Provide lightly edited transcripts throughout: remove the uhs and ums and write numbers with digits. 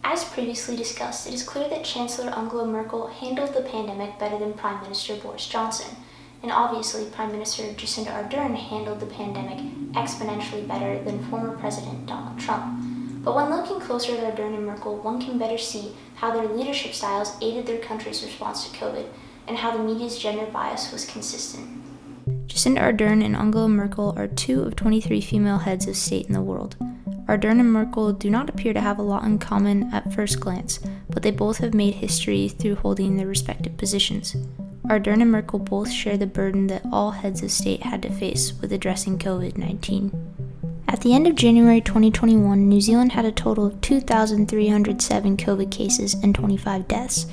As previously discussed, it is clear that Chancellor Angela Merkel handled the pandemic better than Prime Minister Boris Johnson, and obviously Prime Minister Jacinda Ardern handled the pandemic exponentially better than former President Donald Trump. But when looking closer at Ardern and Merkel, one can better see how their leadership styles aided their country's response to COVID, and how the media's gender bias was consistent. Jacinda Ardern and Angela Merkel are 2 of 23 female heads of state in the world. Ardern and Merkel do not appear to have a lot in common at first glance, but they both have made history through holding their respective positions. Ardern and Merkel both share the burden that all heads of state had to face with addressing COVID-19. At the end of January 2021, New Zealand had a total of 2,307 COVID cases and 25 deaths.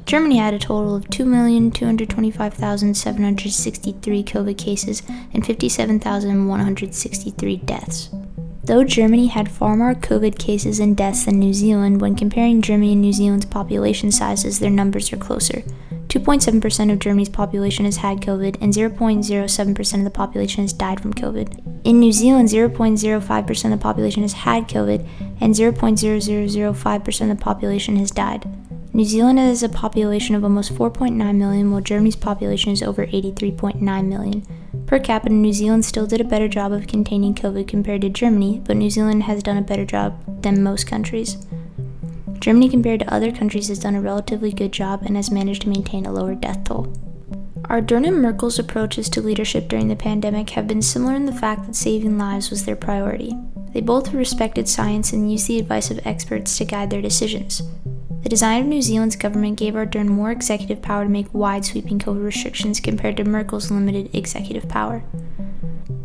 Germany had a total of 2,225,763 COVID cases and 57,163 deaths. Though Germany had far more COVID cases and deaths than New Zealand, when comparing Germany and New Zealand's population sizes, their numbers are closer. 2.7% of Germany's population has had COVID, and 0.07% of the population has died from COVID. In New Zealand, 0.05% of the population has had COVID, and 0.0005% of the population has died. New Zealand has a population of almost 4.9 million, while Germany's population is over 83.9 million. Per capita, New Zealand still did a better job of containing COVID compared to Germany, but New Zealand has done a better job than most countries. Germany, compared to other countries, has done a relatively good job and has managed to maintain a lower death toll. Ardern and Merkel's approaches to leadership during the pandemic have been similar in the fact that saving lives was their priority. They both respected science and used the advice of experts to guide their decisions. The design of New Zealand's government gave Ardern more executive power to make wide-sweeping COVID restrictions compared to Merkel's limited executive power.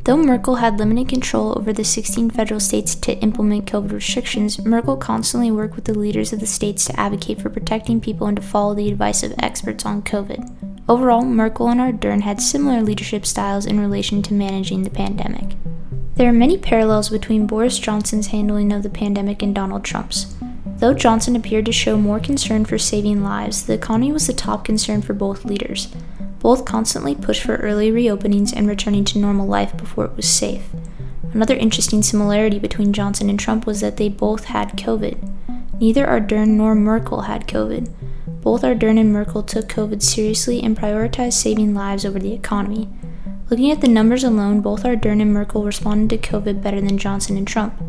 Though Merkel had limited control over the 16 federal states to implement COVID restrictions, Merkel constantly worked with the leaders of the states to advocate for protecting people and to follow the advice of experts on COVID. Overall, Merkel and Ardern had similar leadership styles in relation to managing the pandemic. There are many parallels between Boris Johnson's handling of the pandemic and Donald Trump's. Though Johnson appeared to show more concern for saving lives, the economy was the top concern for both leaders. Both constantly pushed for early reopenings and returning to normal life before it was safe. Another interesting similarity between Johnson and Trump was that they both had COVID. Neither Ardern nor Merkel had COVID. Both Ardern and Merkel took COVID seriously and prioritized saving lives over the economy. Looking at the numbers alone, both Ardern and Merkel responded to COVID better than Johnson and Trump.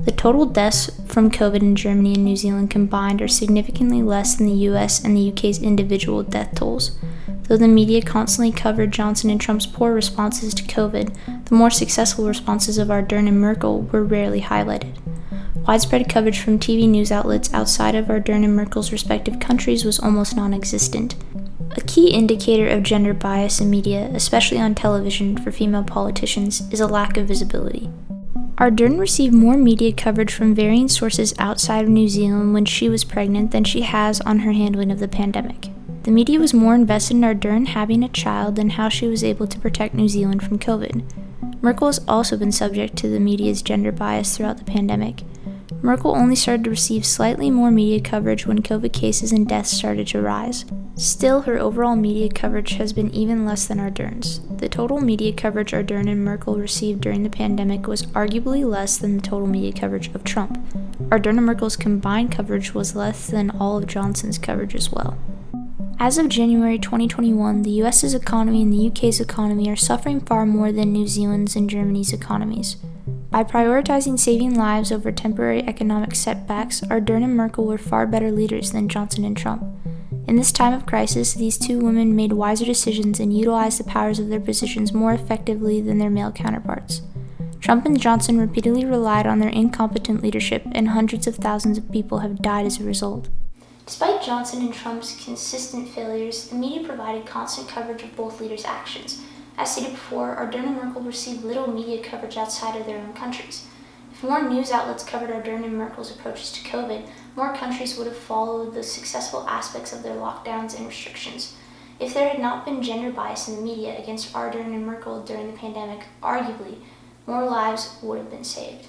The total deaths from COVID in Germany and New Zealand combined are significantly less than the US and the UK's individual death tolls. Though the media constantly covered Johnson and Trump's poor responses to COVID, the more successful responses of Ardern and Merkel were rarely highlighted. Widespread coverage from TV news outlets outside of Ardern and Merkel's respective countries was almost non-existent. A key indicator of gender bias in media, especially on television for female politicians, is a lack of visibility. Ardern received more media coverage from varying sources outside of New Zealand when she was pregnant than she has on her handling of the pandemic. The media was more invested in Ardern having a child than how she was able to protect New Zealand from COVID. Merkel has also been subject to the media's gender bias throughout the pandemic. Merkel only started to receive slightly more media coverage when COVID cases and deaths started to rise. Still, her overall media coverage has been even less than Ardern's. The total media coverage Ardern and Merkel received during the pandemic was arguably less than the total media coverage of Trump. Ardern and Merkel's combined coverage was less than all of Johnson's coverage as well. As of January 2021, the US's economy and the UK's economy are suffering far more than New Zealand's and Germany's economies. By prioritizing saving lives over temporary economic setbacks, Ardern and Merkel were far better leaders than Johnson and Trump. In this time of crisis, these two women made wiser decisions and utilized the powers of their positions more effectively than their male counterparts. Trump and Johnson repeatedly relied on their incompetent leadership, and hundreds of thousands of people have died as a result. Despite Johnson and Trump's consistent failures, the media provided constant coverage of both leaders' actions. As stated before, Ardern and Merkel received little media coverage outside of their own countries. If more news outlets covered Ardern and Merkel's approaches to COVID, more countries would have followed the successful aspects of their lockdowns and restrictions. If there had not been gender bias in the media against Ardern and Merkel during the pandemic, arguably, more lives would have been saved.